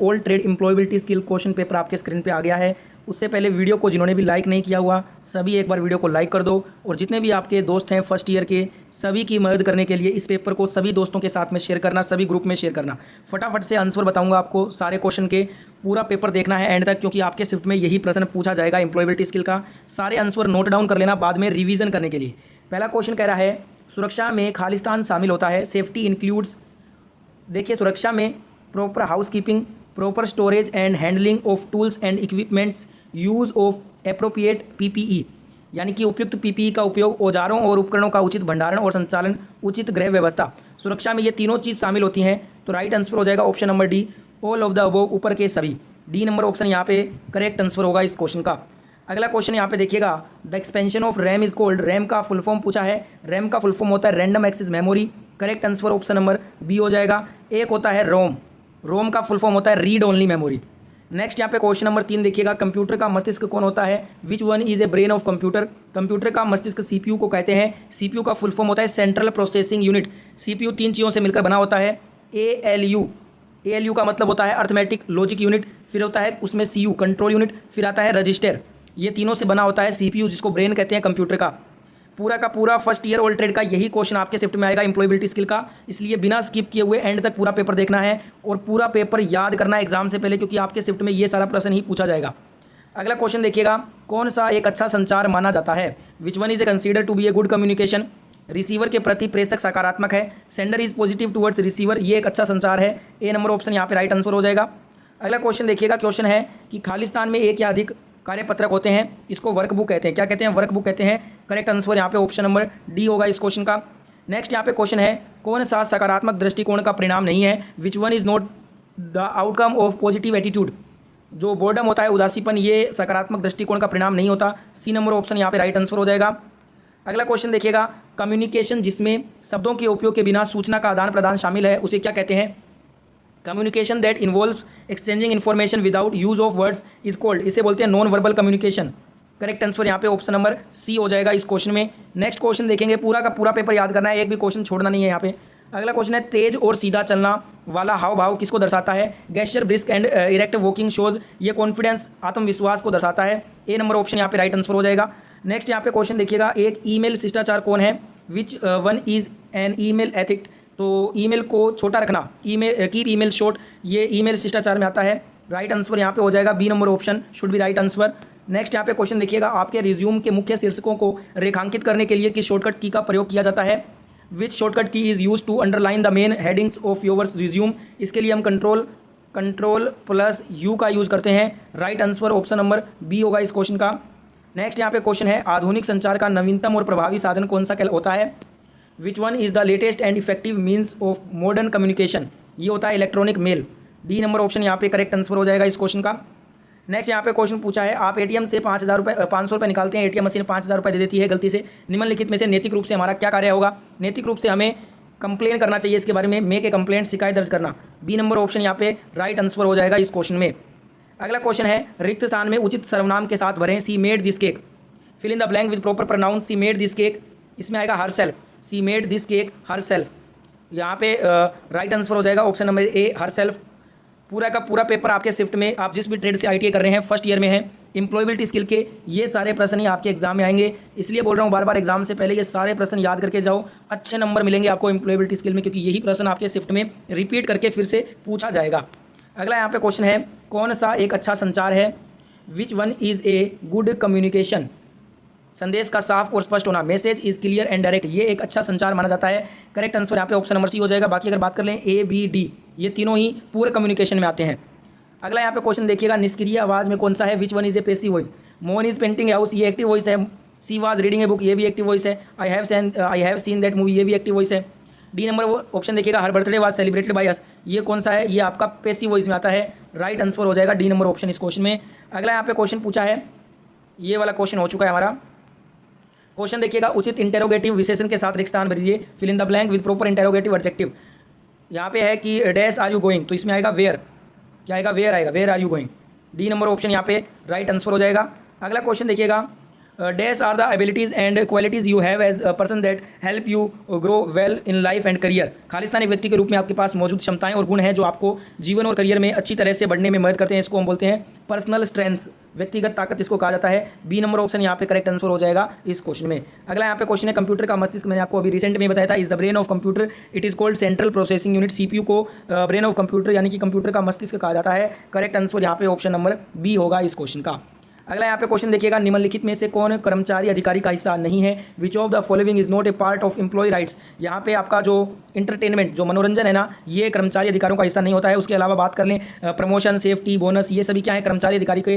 Old trade employability skill question paper आपके screen पे आ गया है। उससे पहले वीडियो को जिन्होंने भी लाइक नहीं किया हुआ सभी एक बार वीडियो को लाइक कर दो, और जितने भी आपके दोस्त हैं फर्स्ट ईयर के सभी की मदद करने के लिए इस पेपर को सभी दोस्तों के साथ में शेयर करना, सभी ग्रुप में शेयर करना। फटाफट से आंसर बताऊंगा आपको सारे क्वेश्चन के, पूरा पेपर देखना है एंड तक, क्योंकि आपके शिफ्ट में यही प्रश्न पूछा जाएगा एम्प्लॉयबिलिटी स्किल का। सारे आंसर नोट डाउन कर लेना बाद में रिवीजन करने के लिए। पहला क्वेश्चन कह रहा है सुरक्षा में खालिस्तान शामिल होता है। सेफ्टी इंक्लूड्स, देखिए सुरक्षा में proper house keeping, proper storage and handling of tools and equipments, use of appropriate PPE, यानी कि उपयुक्त पीपीई का उपयोग, औजारों और उपकरणों का उचित भंडारण और संचालन, उचित गृह व्यवस्था। सुरक्षा में ये तीनों चीज़ शामिल होती हैं, तो राइट आंसर हो जाएगा option number D, all of the above, ऊपर के सभी। डी नंबर ऑप्शन यहाँ पे करेक्ट आंसर होगा इस क्वेश्चन का। अगला क्वेश्चन यहाँ पे देखिएगा, the expansion of RAM is called, RAM का फुल फॉर्म पूछा है। रैम का फुल फॉर्म होता है random access memory, correct answer option number B हो जाएगा। एक होता है रोम, रोम का फुल फॉर्म होता है रीड ओनली मेमोरी। नेक्स्ट यहाँ पे क्वेश्चन नंबर 3 देखिएगा, कंप्यूटर का मस्तिष्क कौन होता है? Which one is A brain of computer, computer का मस्तिष्क सीपीयू को कहते हैं। सीपीयू का फुल फॉर्म होता है सेंट्रल प्रोसेसिंग यूनिट। सीपीयू 3 चीज़ों से मिलकर बना होता है। एएलयू, एएलयू का मतलब होता है अर्थमेटिक लॉजिक यूनिट, फिर होता है उसमें सीयू कंट्रोल यूनिट, फिर आता है रजिस्टर। ये तीनों से बना होता है सीपीयू, जिसको ब्रेन कहते हैं कंप्यूटर का। पूरा का पूरा फर्स्ट ईयर ओल्ड ट्रेड का यही क्वेश्चन आपके शिफ्ट में आएगा एम्प्लॉयबिलिटी स्किल का, इसलिए बिना स्किप किए हुए एंड तक पूरा पेपर देखना है और पूरा पेपर याद करना है एग्जाम से पहले, क्योंकि आपके शिफ्ट में ये सारा प्रश्न ही पूछा जाएगा। अगला क्वेश्चन देखिएगा, कौन सा एक अच्छा संचार माना जाता है? Which one is a consider to be a good communication, receiver के प्रति प्रेषक सकारात्मक है। Sender is positive towards receiver, ये एक अच्छा संचार है। ए नंबर ऑप्शन यहाँ पे राइट आंसर हो जाएगा। अगला क्वेश्चन देखिएगा, क्वेश्चन है कि खालिस्तान में एक या अधिक कार्यपत्रक होते हैं, इसको वर्कबुक कहते हैं। क्या कहते हैं? वर्कबुक कहते हैं। करेक्ट आंसर यहाँ पे ऑप्शन नंबर डी होगा इस क्वेश्चन का। नेक्स्ट यहाँ पे क्वेश्चन है, कौन सा सकारात्मक दृष्टिकोण का परिणाम नहीं है? Which one is not the outcome of positive attitude, जो बोर्डम होता है, उदासीपन, ये सकारात्मक दृष्टिकोण का परिणाम नहीं होता। सी नंबर ऑप्शन यहाँ पे राइट आंसर हो जाएगा। अगला क्वेश्चन देखिएगा, कम्युनिकेशन जिसमें शब्दों के उपयोग के बिना सूचना का आदान प्रदान शामिल है, उसे क्या कहते हैं? Communication that involves exchanging information without use of words is called, इसे बोलते हैं non verbal communication. Correct answer यहाँ पे ऑप्शन नंबर सी हो जाएगा इस क्वेश्चन में। नेक्स्ट क्वेश्चन देखेंगे, पूरा का पूरा पेपर याद करना है, एक भी क्वेश्चन छोड़ना नहीं है यहाँ पे। अगला क्वेश्चन है, तेज और सीधा चलना वाला हाव भाव किसको दर्शाता है? Gesture, brisk and erect walking shows, ये कॉन्फिडेंस, आत्मविश्वास को दर्शाता है। ए नंबर ऑप्शन यहाँ पे राइट आंसर हो जाएगा। नेक्स्ट यहाँ पे क्वेश्चन देखिएगा, एक ईमेल शिष्टाचार कौन है? Which one is an email etiquette, तो ईमेल को छोटा रखना, ईमेल कीप ईमेल शॉर्ट, ये ईमेल शिष्टाचार में आता है। राइट आंसर यहाँ पे हो जाएगा B number option should be right answer. Next यहाँ पे क्वेश्चन देखिएगा, आपके रिज्यूम के मुख्य शीर्षकों को रेखांकित करने के लिए किस शॉर्टकट की का प्रयोग किया जाता है? Which shortcut key is use to underline the main headings of yours resume, इसके लिए हम कंट्रोल प्लस यू का यूज़ करते हैं। Right answer option number B होगा इस क्वेश्चन का। नेक्स्ट यहाँ पे क्वेश्चन है, आधुनिक संचार का नवीनतम और प्रभावी साधन कौन सा होता है? Which one is the latest and effective means of modern communication, ये होता है electronic mail. D number option यहाँ पे करेक्ट आंसर हो जाएगा इस क्वेश्चन का। नेक्स्ट यहाँ पे क्वेश्चन पूछा है, आप एटीएम से 500 रुपये निकालते हैं, एटीएम मशीन 5000 रुपये दे देती है गलती से, निम्नलिखित में से नैतिक रूप से हमारा क्या कार्य होगा? नैतिक रूप से हमें कंप्लेन करना चाहिए इसके बारे में, मेक ए कंप्लेंट, शिकायत दर्ज करना। बी नंबर ऑप्शन यहाँ पे राइट आंसर हो जाएगा इस क्वेश्चन में। अगला क्वेश्चन है, रिक्त स्थान में उचित सर्वनाम के साथ भरें। She made this cake, fill in the blank with proper pronoun. She made this cake, इसमें आएगा herself, she made this cake herself, यहाँ पे राइट आंसर हो जाएगा option number A herself. पूरा का पूरा पेपर आपके शिफ्ट में, आप जिस भी ट्रेड से आईटीआई कर रहे हैं, फर्स्ट ईयर में हैं, एम्प्लॉयबिलिटी स्किल के ये सारे प्रश्न ही आपके एग्जाम में आएंगे, इसलिए बोल रहा हूँ बार बार एग्जाम से पहले ये सारे प्रश्न याद करके जाओ, अच्छे नंबर मिलेंगे आपको एम्प्लॉयबिलिटी स्किल में, क्योंकि यही प्रश्न आपके शिफ्ट में रिपीट करके फिर से पूछा जाएगा। अगला यहाँ पे क्वेश्चन है, कौन सा एक अच्छा संचार है? Which one is a good communication, संदेश का साफ और स्पष्ट होना, message is clear and direct, ये एक अच्छा संचार माना जाता है। करेक्ट आंसर यहाँ पे ऑप्शन नंबर सी हो जाएगा। बाकी अगर बात कर लें ए बी डी, ये तीनों ही पूरे कम्युनिकेशन में आते हैं। अगला यहाँ पे क्वेश्चन देखिएगा, निष्क्रिय आवाज़ में कौन सा है? Which one is a passive voice, Mohan is painting house, ये एक्टिव वॉइस है। She was reading a book, ये भी एक्टिव वॉइस है। I have seen that movie, ये भी एक्टिव वॉइस है। डी नंबर ऑप्शन देखिएगा, her birthday was celebrated by us, ये कौन सा है? ये आपका पैसिव वॉइस में आता है। राइट आंसर हो जाएगा डी नंबर ऑप्शन इस क्वेश्चन में। अगला यहाँ पे क्वेश्चन पूछा है, ये वाला क्वेश्चन हो चुका है हमारा। क्वेश्चन देखिएगा, उचित इंटेरोगेटिव विशेषण के साथ रिक्त स्थान भरिए। Fill in the blank with proper interrogative adjective, यहाँ पे है कि डैश आर यू गोइंग, तो इसमें आएगा वेयर, क्या आएगा? वेयर आएगा, where are you going. D number option यहाँ पे राइट आंसर हो जाएगा। अगला क्वेश्चन देखिएगा, dash are the abilities and qualities you have as a person that help you grow well in life and career. Khalistan एक व्यक्ति के रूप में आपके पास मौजूद क्षमताएं और गुण हैं जो आपको जीवन और करियर में अच्छी तरह से बढ़ने में मदद करते हैं। इसको हम बोलते हैं पर्सनल स्ट्रेंथ्स, व्यक्तिगत ताकत इसको कहा जाता है। बी नंबर ऑप्शन यहाँ पे करेक्ट आंसर हो जाएगा इस क्वेश्चन में। अगला यहाँ पे क्वेश्चन है कंप्यूटर का मस्तिष्क, मैंने आपको अभी रिसेंट में बताया था, is the brain of computer, it is called central processing unit. CPU को ब्रेन ऑफ कंप्यूटर यानी कि कंप्यूटर का मस्तिष्क कहा जाता है। करेक्ट आंसर यहाँ पे ऑप्शन नंबर बी होगा इस क्वेश्चन का। अगला यहाँ पे क्वेश्चन देखिएगा, निम्नलिखित में से कौन कर्मचारी अधिकारी का हिस्सा नहीं है? Which of the following is not a part of employ rights. यहाँ पे आपका जो इंटरटेनमेंट, जो मनोरंजन है ना, ये कर्मचारी अधिकारों का हिस्सा नहीं होता है। उसके अलावा बात कर लें प्रमोशन, सेफ्टी, बोनस, ये सभी क्या है, कर्मचारी अधिकारी के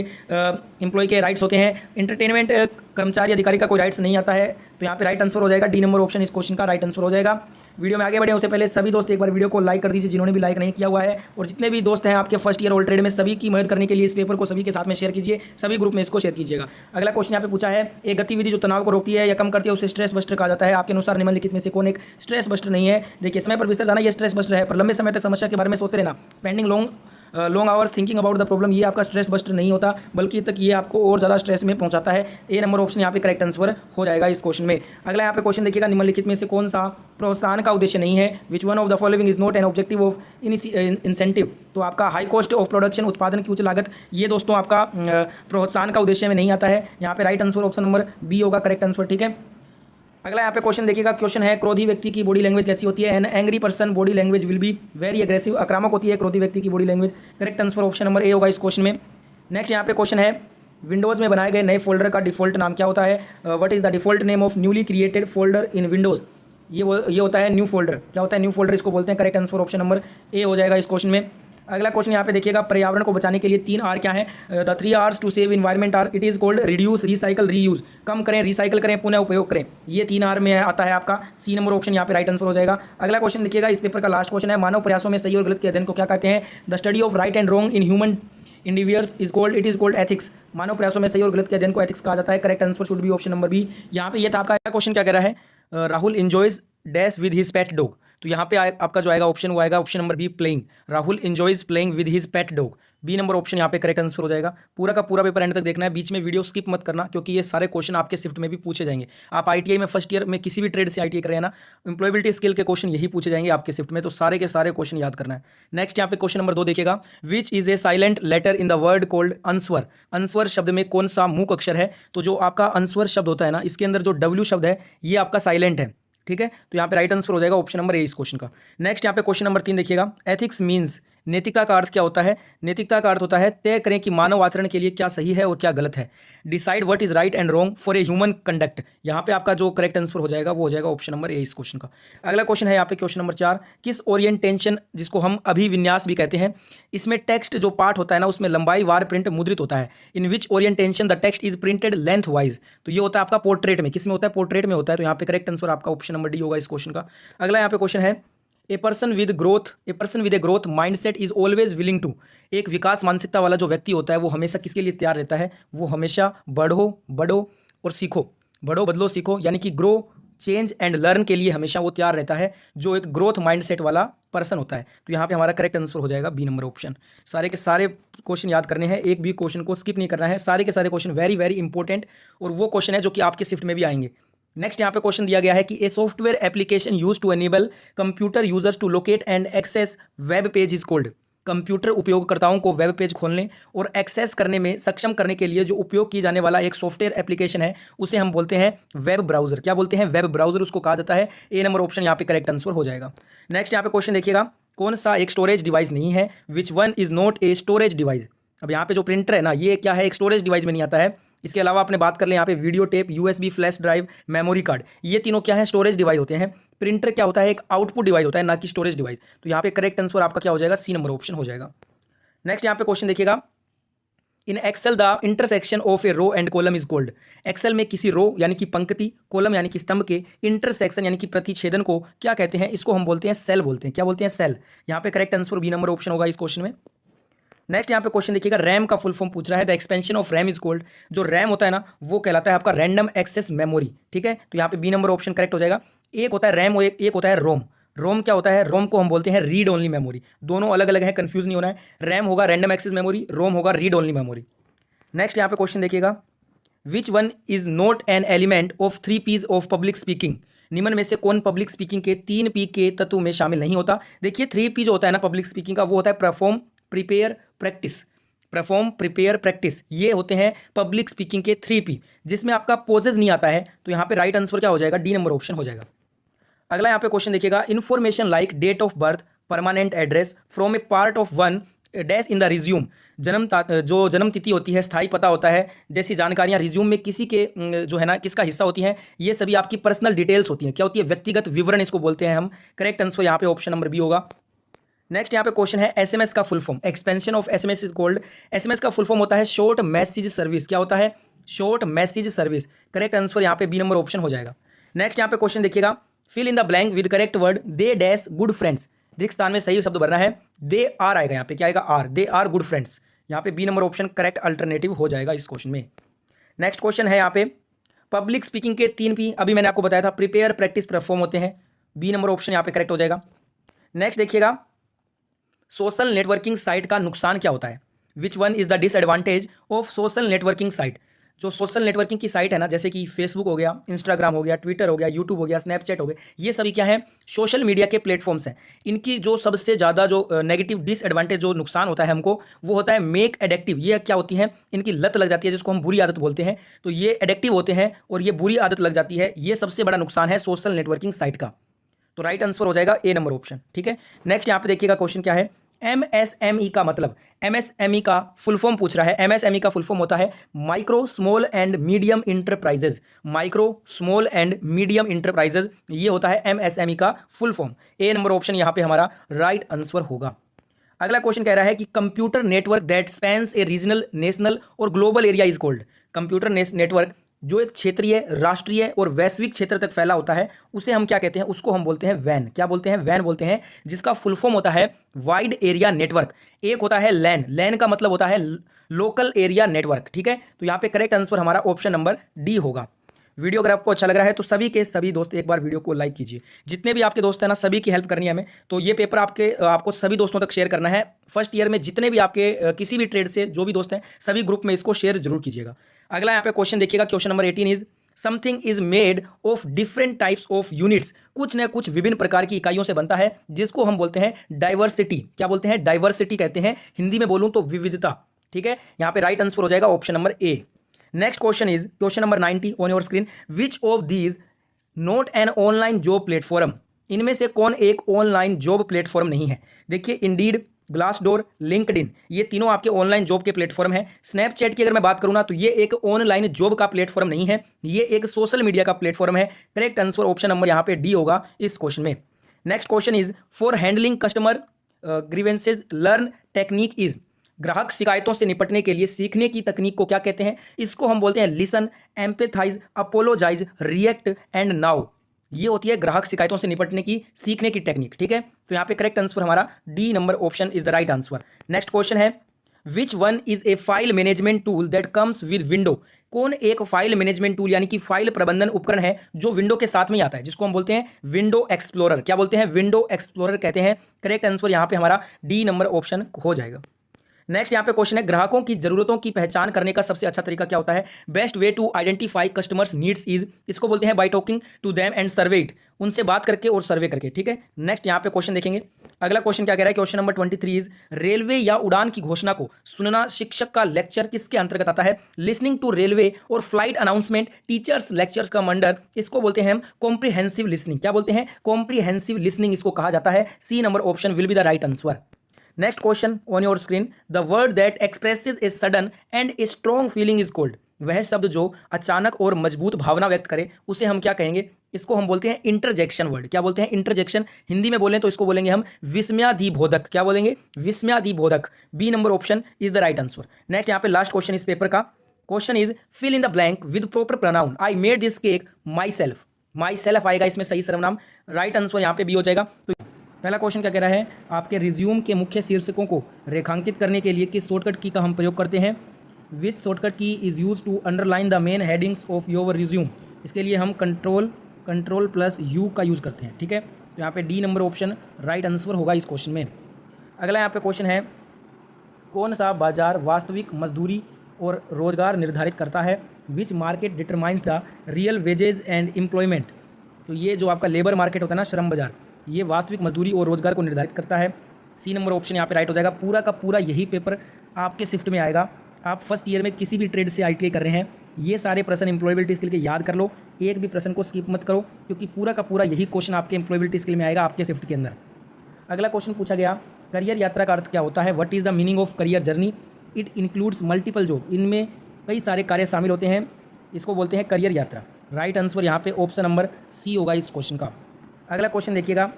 एम्प्लॉय के राइट्स होते हैं। इंटरटेनमेंट कर्मचारी अधिकारी का कोई राइट्स नहीं आता है, तो यहाँ पे राइट आंसर हो जाएगा डी नंबर ऑप्शन इस क्वेश्चन का राइट आंसर हो जाएगा। वीडियो में आगे बढ़े उससे पहले सभी दोस्त एक बार वीडियो को लाइक कर दीजिए जिन्होंने भी लाइक नहीं किया हुआ है, और जितने भी दोस्त हैं आपके फर्स्ट ईयर ऑल ट्रेड में, सभी की मदद करने के लिए इस पेपर को सभी के साथ में शेयर कीजिए, सभी ग्रुप में इसको शेयर कीजिएगा। अगला क्वेश्चन यहाँ पे पूछा है, एक गतिविधि जो तनाव को रोकती है या कम करती है उसे स्ट्रेस बस्टर कहा जाता है। आपके अनुसार निम्नलिखित में से कौन एक स्ट्रेस बस्टर नहीं है? देखिए, समय पर बिस्तर जाना ये स्ट्रेस बस्टर है, पर लंबे समय तक समस्या के बारे में सोचते रहना, spending long hours thinking about the problem, ये आपका स्ट्रेस बस्टर नहीं होता, बल्कि तक ये आपको और ज़्यादा स्ट्रेस में पहुंचाता है। ए नंबर ऑप्शन यहाँ पे करेक्ट आंसर हो जाएगा इस क्वेश्चन में। अगला यहाँ पे क्वेश्चन देखिएगा, निम्नलिखित में से कौन सा प्रोत्साहन का उद्देश्य नहीं है? Which one of the following is not an objective of incentive. तो आपका हाई कॉस्ट ऑफ प्रोडक्शन, उत्पादन की उच्च लागत, ये दोस्तों आपका प्रोत्साहन का उद्देश्य में नहीं आता है। यहाँ पे right answer option number B होगा करेक्ट आंसर, ठीक है। अगला यहाँ पे क्वेश्चन देखिएगा, क्वेश्चन है क्रोधी व्यक्ति की बॉडी लैंग्वेज कैसी होती है? An angry person body language will be very aggressive, आक्रामक होती है क्रोधी व्यक्ति की body language. Correct answer option number ए होगा इस क्वेश्चन में। नेक्स्ट यहाँ पे क्वेश्चन है, विंडोज़ में बनाए गए नए फोल्डर का डिफॉल्ट नाम क्या होता है? What is the default name of newly created folder in Windows? ये होता है न्यू फोल्डर। क्या होता है न्यू फोल्डर, इसको बोलते हैं। करेक्ट आंसर ऑप्शन नंबर ए हो जाएगा इस क्वेश्चन में। अगला क्वेश्चन यहाँ पे देखिएगा, पर्यावरण को बचाने के लिए 3 आर क्या है? The 3 R's to save environment are, it is called reduce, recycle, reuse. कम करें, रिसाइकल करें, पुनः उपयोग करें, ये 3 आर में आता है आपका। सी नंबर ऑप्शन यहाँ पे राइट आंसर हो जाएगा। अगला क्वेश्चन देखिएगा, इस पेपर का लास्ट क्वेश्चन है, मानव प्रयासों में सही और गलत के अध्ययन को क्या कहते हैं? The study of right and wrong in human individuals is called, it is called ethics. मानव प्रयासों में सही और गलत के अध्ययन को एथिक्स कहा जाता है। Correct answer should be option number B. यहाँ पे ये था आपका क्वेश्चन, क्या कह रहा है? Rahul enjoys dash with his pet dog. तो यहाँ पे आपका जो आएगा ऑप्शन वो आएगा option number B, playing. Rahul enjoys playing with his pet dog. B number option यहाँ पे करेक्ट आंसर हो जाएगा। पूरा का पूरा पेपर एंड तक देखना है, बीच में वीडियो स्किप मत करना, क्योंकि ये सारे क्वेश्चन आपके शिफ्ट में भी पूछे जाएंगे। आप आईटीआई में फर्स्ट ईयर में किसी भी ट्रेड से आईटीआई कर रहे हैं ना, एम्प्लॉयबिलिटी स्किल के क्वेश्चन यही पूछे जाएंगे आपके शिफ्ट में, तो सारे के सारे क्वेश्चन याद करना है। नेक्स्ट यहाँ पे क्वेश्चन नंबर 2 देखिएगा, which is a silent letter in the word called answer. Answer शब्द में कौन सा मूक अक्षर है? तो जो आपका अंस्वर शब्द होता है ना, इसके अंदर जो डब्ल्यू शब्द है ये आपका साइलेंट है, ठीक है। तो यहाँ पे राइट आंसर हो जाएगा ऑप्शन नंबर ए इस क्वेश्चन का। नेक्स्ट यहाँ पे क्वेश्चन नंबर 3 देखिएगा, एथिक्स मीन्स, नैतिकता का अर्थ क्या होता है? नैतिकता का अर्थ होता है तय करें कि मानव आचरण के लिए क्या सही है और क्या गलत है। Decide what is right and wrong for a human conduct. यहाँ पे आपका जो करेक्ट आंसर हो जाएगा वो हो जाएगा ऑप्शन नंबर ए इस क्वेश्चन का। अगला क्वेश्चन है यहाँ पे क्वेश्चन नंबर 4, किस ओरिएंटेशन, जिसको हम अभिविन्यास भी कहते हैं, इसमें टेक्स्ट जो पार्ट होता है ना उसमें लंबाई वार प्रिंट मुद्रित होता है। In which orientation the text is printed length. तो ये होता है आपका पोर्ट्रेट में। किस में होता है? पोर्ट्रेट में होता है। तो यहाँ पे करेक्ट आंसर आपका ऑप्शन नंबर डी होगा इस क्वेश्चन का। अगला यहाँ पे क्वेश्चन है, a person with a growth mindset is always willing to. एक विकास मानसिकता वाला जो व्यक्ति होता है वो हमेशा किसके लिए तैयार रहता है? वो हमेशा बढ़ो और सीखो, बढ़ो बदलो सीखो, यानी कि ग्रो, चेंज एंड लर्न के लिए हमेशा वो तैयार रहता है, जो एक ग्रोथ माइंडसेट वाला पर्सन होता है। तो यहाँ पे हमारा करेक्ट आंसर हो जाएगा बी नंबर ऑप्शन। सारे के सारे क्वेश्चन याद करने हैं, एक भी क्वेश्चन को स्किप नहीं करना है। सारे के सारे क्वेश्चन वेरी वेरी इंपॉर्टेंट, और वो क्वेश्चन है जो कि आपके शिफ्ट में भी आएंगे। नेक्स्ट यहाँ पे क्वेश्चन दिया गया है कि a software application use to enable computer users to locate and access web page is called. Computer उपयोगकर्ताओं को वेब पेज खोलने और एक्सेस करने में सक्षम करने के लिए जो उपयोग की जाने वाला एक सॉफ्टवेयर एप्लीकेशन है उसे हम बोलते हैं वेब ब्राउजर। क्या बोलते हैं? वेब ब्राउजर उसको कहा जाता है। ए नंबर ऑप्शन यहाँ पे करेक्ट आंसर हो जाएगा। नेक्स्ट यहाँ पे क्वेश्चन देखिएगा, कौन सा एक स्टोरेज डिवाइस नहीं है? Which one is not a storage device. अब यहाँ पे जो प्रिंटर है ना, ये क्या है? एक स्टोरेज डिवाइस में नहीं आता है। इसके अलावा आपने बात कर ले यहाँ पे video tape, USB flash drive, memory card, ये तीनों क्या है? स्टोरेज डिवाइस होते हैं। प्रिंटर क्या होता है? एक आउटपुट डिवाइस होता है, ना कि स्टोरेज डिवाइस। तो यहाँ पे करेक्ट आंसर आपका क्या हो जाएगा? सी नंबर ऑप्शन हो जाएगा। नेक्स्ट यहाँ पे क्वेश्चन देखिएगा, in Excel the intersection of a row and column is called. Excel में किसी रो यानी कि पंक्ति, कॉलम यानी कि स्तंभ के इंटरसेक्शन यानी कि प्रतिच्छेदन को क्या कहते हैं? इसको हम बोलते हैं सेल बोलते हैं। क्या बोलते हैं? सेल। यहाँ पे correct answer B number option होगा इस क्वेश्चन में। नेक्स्ट यहाँ पे क्वेश्चन देखिएगा, रैम का फुल फॉर्म पूछ रहा है। The expansion of RAM is called. जो रैम होता है ना वो कहलाता है आपका रैंडम एक्सेस मेमोरी, ठीक है। तो यहाँ पे बी नंबर ऑप्शन करेक्ट हो जाएगा। एक होता है रैम और एक होता है रोम। रोम क्या होता है? रोम को हम बोलते हैं रीड ओनली मेमोरी। दोनों अलग अलग हैं, कंफ्यूज नहीं होना है। रैम होगा रैंडम एक्सेस मेमोरी, रोम होगा रीड ओनली मेमोरी। नेक्स्ट यहाँ पे क्वेश्चन देखिएगा, विच one is not an element of 3 P's of public speaking. निम्न में से कौन पब्लिक स्पीकिंग के 3 P के तत्व में शामिल नहीं होता। देखिए 3 P जो होता है ना पब्लिक स्पीकिंग का, वो होता है perform, prepare, practice. Perform, prepare, practice, ये होते हैं पब्लिक स्पीकिंग के 3 P। जिसमें आपका पोजेज नहीं आता है तो यहाँ पे राइट आंसर क्या हो जाएगा, डी नंबर ऑप्शन हो जाएगा। अगला यहाँ पे क्वेश्चन देखिएगा, information like date of birth, permanent address from a part of one dash in the resume. जो जन्म तिथि होती है, स्थायी पता होता है, जैसी जानकारियां रिज्यूम में किसी के जो है ना किसका हिस्सा होती हैं, ये सभी आपकी पर्सनल डिटेल्स होती हैं। क्या होती है, व्यक्तिगत विवरण इसको बोलते हैं हम। करेक्ट आंसर यहाँ पे ऑप्शन नंबर बी होगा। नेक्स्ट यहाँ पे क्वेश्चन है, एसएमएस का full form, expansion of SMS is called. SMS का फुल फॉर्म होता है शॉर्ट मैसेज सर्विस। क्या होता है, short message service. Correct answer यहाँ पे बी नंबर ऑप्शन हो जाएगा। नेक्स्ट यहाँ पे क्वेश्चन देखिएगा, fill in the blank with correct word, they dash good friends. रिक्त स्थान में सही शब्द भरना है, दे आर आएगा यहाँ पे, क्या आएगा, are, they are good friends. यहाँ पे B number option correct alternative हो जाएगा इस क्वेश्चन में। नेक्स्ट क्वेश्चन है यहाँ पे, पब्लिक स्पीकिंग के 3 P अभी मैंने आपको बताया था, प्रिपेयर, प्रैक्टिस, परफॉर्म होते हैं। बी नंबर ऑप्शन यहाँ पे करेक्ट हो जाएगा। नेक्स्ट देखिएगा, सोशल नेटवर्किंग साइट का नुकसान क्या होता है। Which one is the disadvantage of social networking site. जो सोशल नेटवर्किंग की साइट है ना, जैसे कि फेसबुक हो गया, इंस्टाग्राम हो गया, ट्विटर हो गया, यूट्यूब हो गया, स्नैपचैट हो गया, ये सभी क्या है, सोशल मीडिया के प्लेटफॉर्म्स हैं। इनकी जो सबसे ज़्यादा जो नेगेटिव डिसएडवांटेज जो नुकसान होता है हमको, वो होता है मेक एडिक्टिव। ये क्या होती है, इनकी लत लग जाती है, जिसको हम बुरी आदत बोलते हैं। तो ये एडिक्टिव होते हैं और ये बुरी आदत लग जाती है। ये सबसे बड़ा नुकसान है सोशल नेटवर्किंग साइट का। तो राइट आंसर हो जाएगा ए नंबर ऑप्शन। ठीक है, नेक्स्ट यहाँ पे देखिएगा क्वेश्चन क्या है, एमएसएमई का मतलब। एमएसएमई का फुल फॉर्म पूछ रहा है। एमएसएमई का फुल फॉर्म होता है micro small and medium enterprises. Micro small and medium enterprises, ये होता है एमएसएमई का फुल फॉर्म। ए नंबर ऑप्शन यहाँ पे हमारा राइट आंसर होगा। अगला क्वेश्चन कह रहा है कि computer network that spans a regional, national और global area is called. Computer network जो एक क्षेत्रीय, राष्ट्रीय और वैश्विक क्षेत्र तक फैला होता है, उसे हम क्या कहते हैं, उसको हम बोलते हैं वैन। क्या बोलते हैं, वैन बोलते हैं, जिसका फुल फॉर्म होता है वाइड एरिया नेटवर्क। एक होता है लैन, लैन का मतलब होता है लोकल एरिया नेटवर्क। ठीक है, तो यहाँ पे करेक्ट आंसर हमारा ऑप्शन नंबर डी होगा। वीडियो अगर आपको अच्छा लग रहा है तो सभी के सभी दोस्त एक बार वीडियो को लाइक कीजिए। जितने भी आपके दोस्त हैं ना, सभी की हेल्प करनी है हमें। तो ये पेपर आपको सभी दोस्तों तक शेयर करना है। फर्स्ट ईयर में जितने भी आपके किसी भी ट्रेड से जो भी दोस्त हैं, सभी ग्रुप में इसको शेयर जरूर कीजिएगा। अगला यहाँ पे क्वेश्चन देखिएगा, question number 18 is something is made of different types of units. कुछ न कुछ विभिन्न प्रकार की इकाइयों से बनता है, जिसको हम बोलते हैं डाइवर्सिटी। क्या बोलते हैं, डाइवर्सिटी कहते हैं। हिंदी में बोलूं तो विविधता। ठीक है, यहाँ पे राइट आंसर हो जाएगा option number A. Next question is question number 90 on your screen, which of these not an online job platform. इनमें से कौन एक ऑनलाइन जॉब प्लेटफॉर्म नहीं है। देखिए इंडीड, ग्लासडोर, लिंक्डइन, ये तीनों आपके ऑनलाइन जॉब के प्लेटफॉर्म हैं। स्नैपचैट की अगर मैं बात करूँ ना, तो ये एक ऑनलाइन जॉब का प्लेटफॉर्म नहीं है, ये एक सोशल मीडिया का प्लेटफॉर्म है। करेक्ट आंसर ऑप्शन नंबर यहाँ पे डी होगा इस क्वेश्चन में। Next question is for handling customer grievances learn technique is. ग्राहक शिकायतों से निपटने के लिए सीखने की तकनीक को क्या कहते हैं। इसको हम बोलते हैं listen, empathise, apologise, react and now. ये होती है ग्राहक शिकायतों से निपटने की सीखने की टेक्निक। ठीक है, तो यहाँ पे करेक्ट आंसर हमारा D number option is the right answer. Next question है, which one is a file management tool that comes with window. कौन एक फाइल मैनेजमेंट टूल यानी कि फाइल प्रबंधन उपकरण है जो विंडो के साथ में ही आता है, जिसको हम बोलते हैं विंडो एक्सप्लोरर। क्या बोलते हैं, विंडो एक्सप्लोरर कहते हैं। करेक्ट आंसर यहाँ पे हमारा डी नंबर ऑप्शन हो जाएगा। नेक्स्ट यहाँ पे क्वेश्चन है, ग्राहकों की जरूरतों की पहचान करने का सबसे अच्छा तरीका क्या होता है। Best way to identify customers needs is. इसको बोलते हैं by talking to them and survey it. उनसे बात करके और सर्वे करके। ठीक है, नेक्स्ट यहाँ पे क्वेश्चन देखेंगे। अगला क्वेश्चन क्या कह रहा है, क्वेश्चन नंबर 23 इज रेलवे या उड़ान की घोषणा को सुनना शिक्षक का लेक्चर किसके अंतर्गत आता है। लिसनिंग टू रेलवे और फ्लाइट अनाउंसमेंट टीचर्स लेक्चर्स का मंडर, इसको बोलते हैं हम कॉम्प्रिहेंसिव लिसनिंग। क्या बोलते हैं, कॉम्प्रिहेंसिव लिसनिंग इसको कहा जाता है। C number option will be the right answer. Next question on your screen, the word that expresses a sudden and a strong feeling is called. वह शब्द जो अचानक और मजबूत भावना व्यक्त करे, उसे हम क्या कहेंगे। इसको हम बोलते हैं इंटरजेक्शन वर्ड। क्या बोलते हैं, इंटरजेक्शन। हिंदी में बोलें तो इसको बोलेंगे हम विस्मयादिबोधक। क्या बोलेंगे, विस्मयादिबोधक। B number option is the right answer. Next यहाँ पे लास्ट क्वेश्चन इस पेपर का question is fill in the blank with proper pronoun. I made this cake myself. Myself आएगा इसमें सही सर्वनाम। राइट आंसर यहाँ पे बी हो जाएगा। तो पहला क्वेश्चन क्या कह रहा है, आपके रिज्यूम के मुख्य शीर्षकों को रेखांकित करने के लिए किस शॉर्टकट की का हम प्रयोग करते हैं। Which shortcut key is use to underline the main headings of your resume. इसके लिए हम कंट्रोल प्लस यू का यूज़ करते हैं। ठीक है, तो यहाँ पे D number option right answer होगा इस क्वेश्चन में। अगला यहाँ पे क्वेश्चन है, कौन सा बाजार वास्तविक मजदूरी और रोजगार निर्धारित करता है। Which market determines the real wages and employment, तो ये जो आपका लेबर मार्केट होता है ना, श्रम बाजार, ये वास्तविक मजदूरी और रोजगार को निर्धारित करता है। सी नंबर ऑप्शन यहाँ पे राइट हो जाएगा। पूरा का पूरा यही पेपर आपके शिफ्ट में आएगा। आप फर्स्ट ईयर में किसी भी ट्रेड से ITI कर रहे हैं, ये सारे प्रश्न एम्प्लॉयबिलिटी स्किल के याद कर लो, एक भी प्रश्न को स्किप मत करो, क्योंकि पूरा का पूरा यही क्वेश्चन आपके एम्प्लॉयबिलिटी स्किल में आएगा आपके शिफ्ट के अंदर। अगला क्वेश्चन पूछा गया, करियर यात्रा का अर्थ क्या होता है? What is the meaning of career journey? It includes multiple job, इनमें कई सारे कार्य शामिल होते हैं, इसको बोलते हैं करियर यात्रा। राइट आंसर यहाँ पे ऑप्शन नंबर सी होगा इस क्वेश्चन का। अगला क्वेश्चन देखिएगा,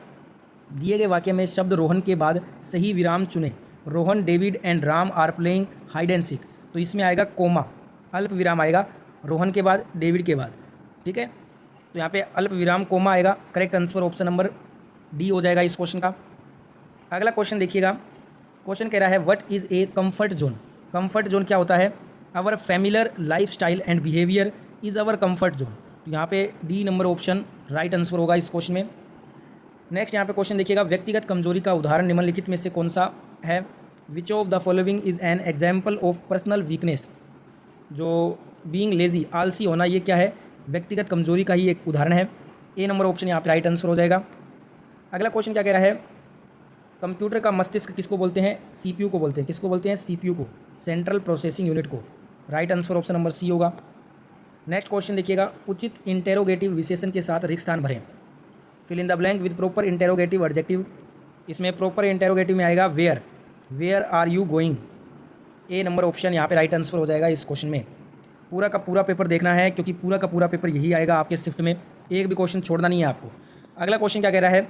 दिए गए वाक्य में शब्द रोहन के बाद सही विराम चुने। Rohan, David and Ram are playing hide and seek, तो इसमें आएगा कोमा, अल्प विराम आएगा रोहन के बाद, डेविड के बाद। ठीक है, तो यहाँ पे अल्प विराम कोमा आएगा। Correct answer option number D हो जाएगा इस क्वेश्चन का। अगला क्वेश्चन देखिएगा, क्वेश्चन कह रहा है what is a comfort zone? Comfort zone क्या होता है? Our familiar life style and behaviour is our comfort zone, तो यहाँ पे D number option right answer होगा इस क्वेश्चन में। नेक्स्ट यहाँ पे क्वेश्चन देखिएगा, व्यक्तिगत कमजोरी का उदाहरण निम्नलिखित में से कौन सा है? Which of the following is an example of personal weakness? जो बीइंग लेजी, आलसी होना, ये क्या है? व्यक्तिगत कमजोरी का ही एक उदाहरण है। ए नंबर ऑप्शन यहाँ पे राइट आंसर हो जाएगा। अगला क्वेश्चन क्या कह रहा है, कंप्यूटर का मस्तिष्क किसको बोलते हैं? CPU को बोलते हैं। किसको बोलते हैं? CPU को, सेंट्रल प्रोसेसिंग यूनिट को। Right answer option number C होगा। नेक्स्ट क्वेश्चन देखिएगा, उचित इंटेरोगेटिव विशेषण के साथ रिक्त स्थान भरें। Fill in the blank with proper interrogative adjective. इसमें प्रॉपर इंटेरोगेटिव में आएगा where are you going. A number option यहाँ पे राइट आंसर हो जाएगा इस क्वेश्चन में। पूरा का पूरा पेपर देखना है, क्योंकि पूरा का पूरा पेपर यही आएगा आपके शिफ्ट में, एक भी क्वेश्चन छोड़ना नहीं है आपको। अगला क्वेश्चन क्या कह रहा है,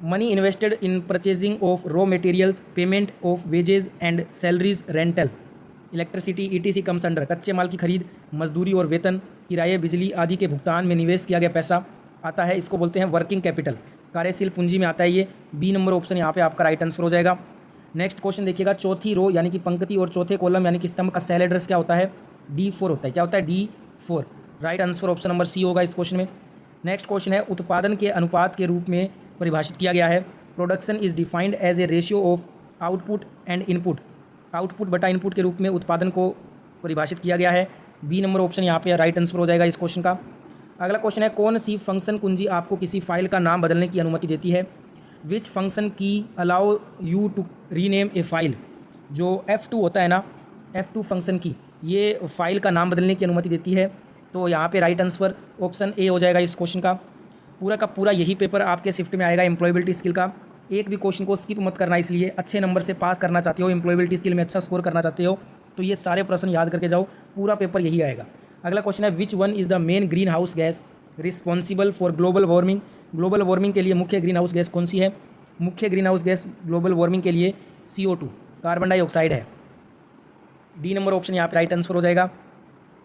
money invested in purchasing of raw materials, payment of wages and salaries, rental, electricity ETC comes under. कच्चे माल की खरीद, मजदूरी और वेतन, किराए, बिजली आदि के भुगतान में निवेश किया गया पैसा आता है, इसको बोलते हैं वर्किंग कैपिटल, कार्यशील पूंजी में आता है ये। बी नंबर ऑप्शन यहाँ पे आपका राइट आंसर हो जाएगा। नेक्स्ट क्वेश्चन देखिएगा, चौथी रो यानी कि पंक्ति और चौथे कॉलम यानी कि स्तंभ का सेल एड्रेस क्या होता है? D4 होता है। क्या होता है? D4। Right answer option number C होगा इस क्वेश्चन में। नेक्स्ट क्वेश्चन है, उत्पादन के अनुपात के रूप में परिभाषित किया गया है। Production is defined as a ratio of output and input, output बटा इनपुट के रूप में उत्पादन को परिभाषित किया गया है। बी नंबर ऑप्शन यहाँ पे राइट आंसर हो जाएगा इस क्वेश्चन का। अगला क्वेश्चन है, कौन सी फंक्शन कुंजी आपको किसी फाइल का नाम बदलने की अनुमति देती है? Which function key allow you to rename a file? जो F2 होता है ना, F2 फंक्शन की ये फाइल का नाम बदलने की अनुमति देती है। तो यहाँ पे राइट आंसर ऑप्शन ए हो जाएगा इस क्वेश्चन का। पूरा का पूरा यही पेपर आपके शिफ्ट में आएगा एम्प्लॉयबिलिटी स्किल का। एक भी क्वेश्चन को स्किप मत करना, इसलिए अच्छे नंबर से पास करना चाहते हो, एम्प्लॉयबिलिटी स्किल में अच्छा स्कोर करना चाहते हो, तो ये सारे प्रश्न याद करके जाओ, पूरा पेपर यही आएगा। अगला क्वेश्चन है, which one is the main green house gas responsible for global warming? Global warming के लिए मुख्य ग्रीन हाउस गैस कौन सी है? मुख्य green house gas global warming के लिए CO2, कार्बन डाइऑक्साइड है। डी नंबर ऑप्शन यहाँ पे राइट आंसर हो जाएगा।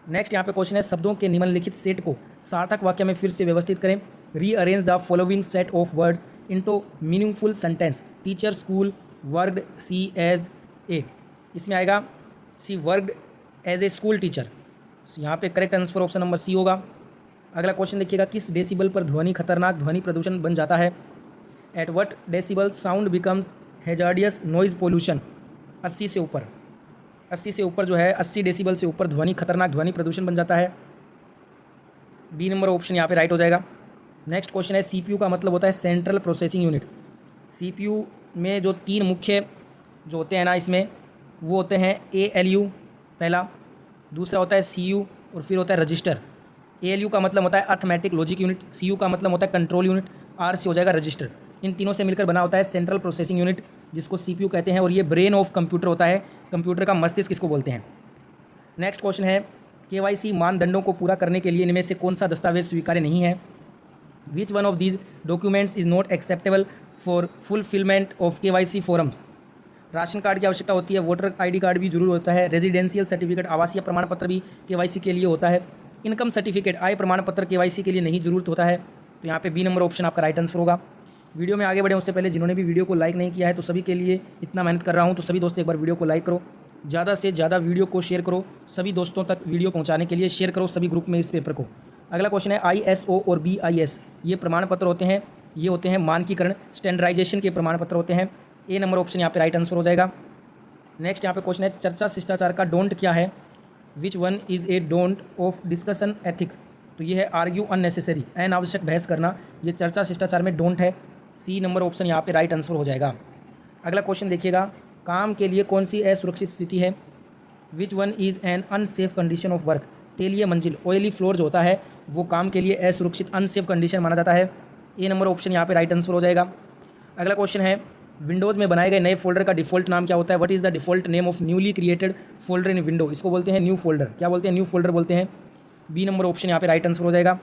नेक्स्ट यहाँ पे क्वेश्चन है, शब्दों के निम्नलिखित सेट को सार्थक वाक्य में फिर से व्यवस्थित करें। Rearrange the following set of words into meaningful sentence. Teacher, school, worked, she as a. इसमें आएगा she worked as a school teacher. यहाँ पे correct answer option number C होगा। अगला क्वेश्चन देखिएगा, किस डेसिबल पर ध्वनि खतरनाक ध्वनि प्रदूषण बन जाता है? At what decibel sound becomes hazardous noise pollution? 80 से ऊपर, 80 से ऊपर जो है 80 डेसिबल से ऊपर ध्वनि खतरनाक ध्वनि प्रदूषण बन जाता है। बी नंबर ऑप्शन यहाँ पे राइट हो जाएगा। नेक्स्ट क्वेश्चन है, CPU का मतलब होता है सेंट्रल प्रोसेसिंग यूनिट। CPU में जो 3 मुख्य जो होते हैं ना, इसमें वो होते हैं ALU पहला, दूसरा होता है CU और फिर होता है रजिस्टर। ALU का मतलब होता है अर्थमेटिक लॉजिक यूनिट, CU का मतलब होता है कंट्रोल यूनिट, R से हो जाएगा रजिस्टर। इन तीनों से मिलकर बना होता है सेंट्रल प्रोसेसिंग यूनिट, जिसको CPU कहते हैं, और ये ब्रेन ऑफ कंप्यूटर होता है। कंप्यूटर का मस्तिष्क इसको बोलते हैं। नेक्स्ट क्वेश्चन है, KYC मानदंडों को पूरा करने के लिए इनमें से कौन सा दस्तावेज स्वीकार्य नहीं है? Which one of these documents is not acceptable for fulfilment of KYC forms? Ration card की आवश्यकता होती है, वोटर ID कार्ड भी जरूर होता है, रेजिडेंशियल सर्टिफिकेट आवासीय प्रमाण पत्र भी KYC के लिए होता है, इनकम सर्टिफिकेट आय प्रमाण पत्र KYC के लिए नहीं जरूरत होता है। तो यहाँ पे बी नंबर ऑप्शन आपका राइट आंसर होगा। वीडियो में आगे बढ़े उससे पहले जिन्होंने भी वीडियो को लाइक नहीं किया है, तो सभी के लिए इतना मेहनत कर रहा हूँ, तो सभी दोस्त एक बार वीडियो को लाइक करो, ज़्यादा से ज़्यादा वीडियो को शेयर करो, सभी दोस्तों तक वीडियो पहुँचाने के लिए शेयर करो सभी ग्रुप में इस पेपर को। अगला क्वेश्चन है, ISO और BIS ये प्रमाण पत्र होते हैं, ये होते हैं मानकीकरण स्टैंडर्डाइजेशन के प्रमाण पत्र होते हैं। ए नंबर ऑप्शन यहाँ पे राइट आंसर हो जाएगा। नेक्स्ट यहाँ पे क्वेश्चन है चर्चा शिष्टाचार का डोंट क्या है, which one is a don't of discussion ethic. तो ये है आर्ग्यू अननेसेसरी, अनावश्यक बहस करना, ये चर्चा शिष्टाचार में डोंट है। सी नंबर ऑप्शन यहाँ पे राइट आंसर हो जाएगा। अगला क्वेश्चन देखिएगा, काम के लिए कौन सी असुरक्षित स्थिति है, which one is an unsafe condition of work. तेलीय मंजिल, ऑयली फ्लोर जो होता है वो काम के लिए असुरक्षित अनसेफ कंडीशन माना जाता है। ए नंबर ऑप्शन यहाँ पे राइट आंसर हो जाएगा। अगला क्वेश्चन है विंडोज़ में बनाए गए नए फोल्डर का डिफ़ॉल्ट नाम क्या होता है, what is the default name of newly created folder in window. इसको बोलते हैं न्यू फोल्डर, क्या बोलते हैं, न्यू फोल्डर बोलते हैं। बी नंबर ऑप्शन यहाँ पे राइट आंसर हो जाएगा।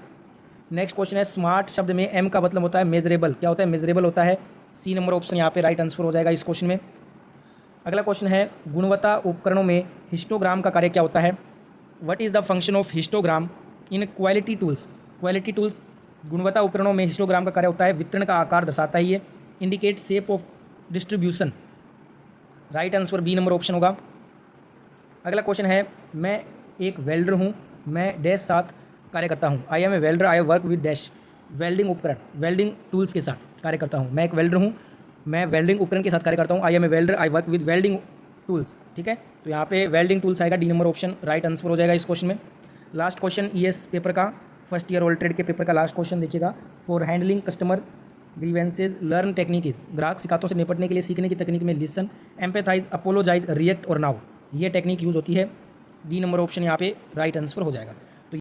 नेक्स्ट क्वेश्चन है स्मार्ट शब्द में एम का मतलब होता है मेजरेबल, क्या होता है, मेजरेबल होता है। सी नंबर ऑप्शन यहाँ पे राइट आंसर हो जाएगा इस क्वेश्चन में। अगला क्वेश्चन है गुणवत्ता उपकरणों में हिस्टोग्राम का कार्य क्या होता है, what is the function of histogram in quality tools. Quality tools गुणवत्ता उपकरणों में हिस्टोग्राम का कार्य होता है वितरण का आकार दर्शाता है ये। Indicate shape of distribution, right answer B number option होगा। अगला क्वेश्चन है मैं एक वेल्डर हूँ, मैं डैश साथ कार्य करता हूँ। I am a welder, I work with dash. Welding उपकरण, वेल्डिंग टूल्स के साथ कार्य करता हूँ। मैं एक वेल्डर हूँ, मैं वेल्डिंग उपकरण के साथ कार्य करता हूँ। I am a welder, I work with welding tools. ठीक है, तो यहाँ पे वेल्डिंग टूल्स आएगा, D number option right answer हो जाएगा इस क्वेश्चन में। लास्ट क्वेश्चन ईएस पेपर का, फर्स्ट ईयर ऑल ट्रेड के पेपर का लास्ट क्वेश्चन देखिएगा। For handling customer grievances learn technique is, ग्राहक शिकायतों से निपटने के लिए सीखने की तकनीक में लिसन, एम्पैथाइज, अपोलोजाइज, रिएक्ट और नाउ, ये टेक्निक यूज़ होती है। डी नंबर ऑप्शन यहाँ पे राइट आंसर हो जाएगा।